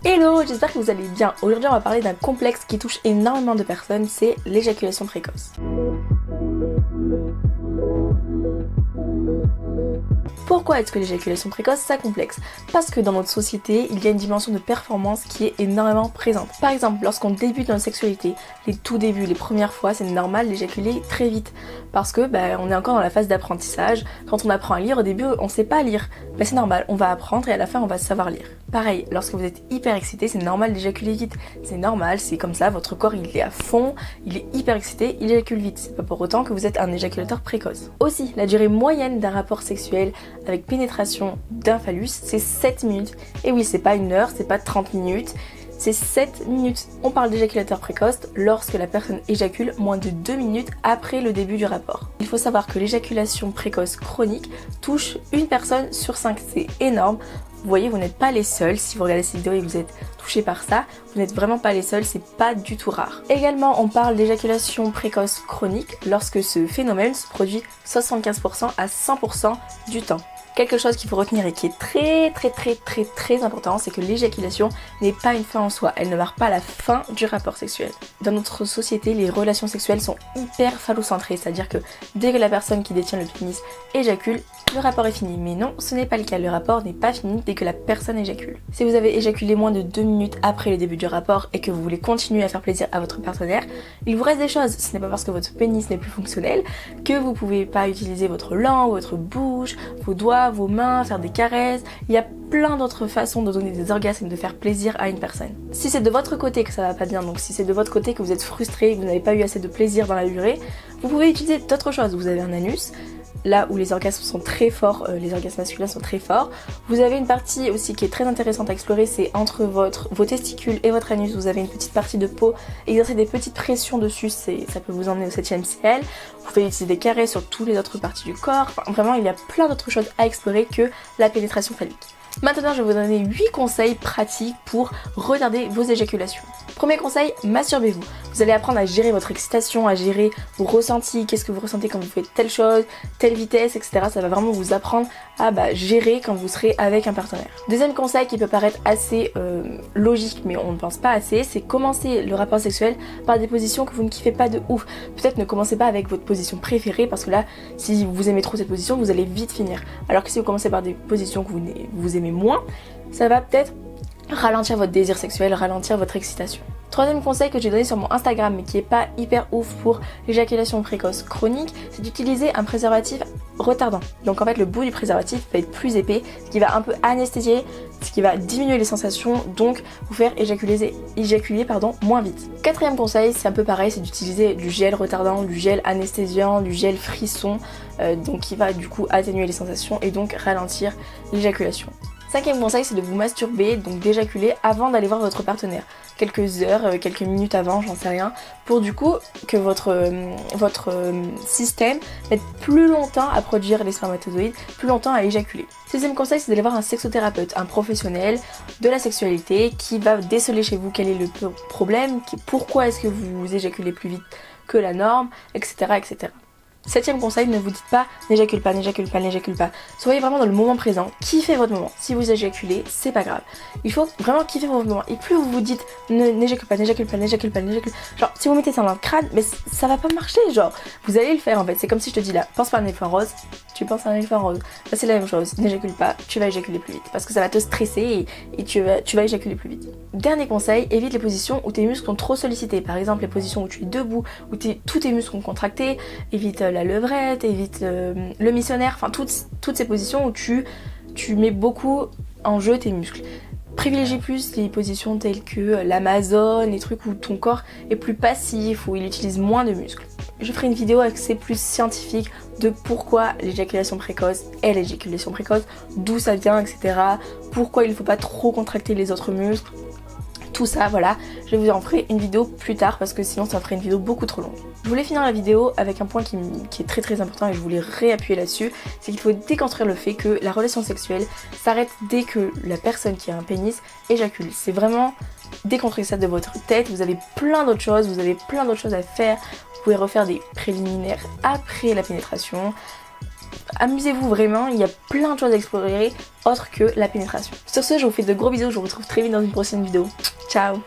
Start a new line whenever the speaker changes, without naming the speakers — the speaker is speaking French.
Hello, j'espère que vous allez bien. Aujourd'hui on va parler d'un complexe qui touche énormément de personnes, c'est l'éjaculation précoce. Pourquoi est-ce que l'éjaculation précoce ça complexe? Parce que dans notre société, il y a une dimension de performance qui est énormément présente. Par exemple, lorsqu'on débute notre sexualité, les tout débuts, les premières fois, c'est normal d'éjaculer très vite. Parce que on est encore dans la phase d'apprentissage. Quand on apprend à lire, au début, on sait pas lire. C'est normal, on va apprendre et à la fin, on va savoir lire. Pareil, lorsque vous êtes hyper excité, c'est normal d'éjaculer vite. C'est normal, c'est comme ça, votre corps il est à fond, il est hyper excité, il éjacule vite. C'est pas pour autant que vous êtes un éjaculateur précoce. Aussi, la durée moyenne d'un rapport sexuel avec pénétration d'un phallus, c'est 7 minutes. Et oui, c'est pas 1 heure, c'est pas 30 minutes, c'est 7 minutes. On parle d'éjaculateur précoce lorsque la personne éjacule moins de 2 minutes après le début du rapport. Il faut savoir que l'éjaculation précoce chronique touche une personne sur 5, c'est énorme. Vous voyez, vous n'êtes pas les seuls, si vous regardez cette vidéo et que vous êtes touché par ça, vous n'êtes vraiment pas les seuls, c'est pas du tout rare. Également, on parle d'éjaculation précoce chronique lorsque ce phénomène se produit 75% à 100% du temps. Quelque chose qu'il faut retenir et qui est très important, c'est que l'éjaculation n'est pas une fin en soi, elle ne marque pas la fin du rapport sexuel. Dans notre société, les relations sexuelles sont hyper phallocentrées, c'est-à-dire que dès que la personne qui détient le pénis éjacule, le rapport est fini. Mais non, ce n'est pas le cas, le rapport n'est pas fini dès que la personne éjacule. Si vous avez éjaculé moins de 2 minutes après le début du rapport et que vous voulez continuer à faire plaisir à votre partenaire, il vous reste des choses. Ce n'est pas parce que votre pénis n'est plus fonctionnel que vous pouvez pas utiliser votre langue, votre bouche, vos doigts, vos mains, faire des caresses. Il y a plein d'autres façons de donner des orgasmes et de faire plaisir à une personne. Si c'est de votre côté que ça va pas bien, donc si c'est de votre côté que vous êtes frustré et que vous n'avez pas eu assez de plaisir dans la durée, vous pouvez utiliser d'autres choses. Vous avez un anus, là où les orgasmes sont très forts, les orgasmes masculins sont très forts. Vous avez une partie aussi qui est très intéressante à explorer, c'est entre vos testicules et votre anus, vous avez une petite partie de peau, exercer des petites pressions dessus, ça peut vous emmener au 7e ciel. Vous pouvez utiliser des carrés sur toutes les autres parties du corps, enfin, vraiment il y a plein d'autres choses à explorer que la pénétration phallique. Maintenant, je vais vous donner 8 conseils pratiques pour retarder vos éjaculations. Premier conseil, masturbez-vous. Vous allez apprendre à gérer votre excitation, à gérer vos ressentis, qu'est-ce que vous ressentez quand vous faites telle chose, telle vitesse, etc. Ça va vraiment vous apprendre à gérer quand vous serez avec un partenaire. Deuxième conseil qui peut paraître assez logique, mais on ne pense pas assez, c'est commencer le rapport sexuel par des positions que vous ne kiffez pas de ouf. Peut-être ne commencez pas avec votre position préférée, parce que là, si vous aimez trop cette position, vous allez vite finir. Alors que si vous commencez par des positions que vous aimez moins, ça va peut-être ralentir votre désir sexuel, ralentir votre excitation. Troisième conseil que j'ai donné sur mon Instagram mais qui est pas hyper ouf pour l'éjaculation précoce chronique, c'est d'utiliser un préservatif retardant. Donc en fait le bout du préservatif va être plus épais, ce qui va un peu anesthésier, ce qui va diminuer les sensations, donc vous faire éjaculer moins vite. Quatrième conseil, c'est un peu pareil, c'est d'utiliser du gel retardant, du gel anesthésiant, du gel frisson, donc qui va du coup atténuer les sensations et donc ralentir l'éjaculation. Cinquième conseil, c'est de vous masturber, donc d'éjaculer avant d'aller voir votre partenaire. Quelques heures, quelques minutes avant, j'en sais rien, pour du coup que votre système mette plus longtemps à produire les spermatozoïdes, plus longtemps à éjaculer. Sixième conseil, c'est d'aller voir un sexothérapeute, un professionnel de la sexualité qui va déceler chez vous quel est le problème, pourquoi est-ce que vous éjaculez plus vite que la norme, etc. etc. Septième conseil, ne vous dites pas n'éjacule pas, n'éjacule pas, n'éjacule pas. Soyez vraiment dans le moment présent, kiffez votre moment. Si vous éjaculez, c'est pas grave. Il faut vraiment kiffer votre moment. Et plus vous vous dites n'éjacule pas, n'éjacule pas, n'éjacule pas, n'éjacule. Genre, si vous mettez ça dans le crâne, mais ça va pas marcher, genre. Vous allez le faire en fait. C'est comme si je te dis là, pense pas à un éléphant rose, tu penses à un éléphant rose. Là, c'est la même chose. N'éjacule pas, tu vas éjaculer plus vite. Parce que ça va te stresser et tu vas éjaculer plus vite. Dernier conseil, évite les positions où tes muscles sont trop sollicités. Par exemple, les positions où tu es debout, où tous tes muscles sont contractés. Évite la levrette, évite le missionnaire, enfin toutes ces positions où tu mets beaucoup en jeu tes muscles. Privilégie plus les positions telles que l'Amazone, les trucs où ton corps est plus passif, où il utilise moins de muscles. Je ferai une vidéo axée plus scientifique de pourquoi l'éjaculation précoce est l'éjaculation précoce, d'où ça vient, etc. Pourquoi il ne faut pas trop contracter les autres muscles. Tout ça, voilà, je vous en ferai une vidéo plus tard parce que sinon ça ferait une vidéo beaucoup trop longue. Je voulais finir la vidéo avec un point qui est très important et je voulais réappuyer là-dessus, c'est qu'il faut déconstruire le fait que la relation sexuelle s'arrête dès que la personne qui a un pénis éjacule. C'est vraiment déconstruire ça de votre tête, vous avez plein d'autres choses, à faire, vous pouvez refaire des préliminaires après la pénétration. amusez-vous vraiment, il y a plein de choses à explorer autres que la pénétration. Sur ce, je vous fais de gros bisous, je vous retrouve très vite dans une prochaine vidéo. Ciao!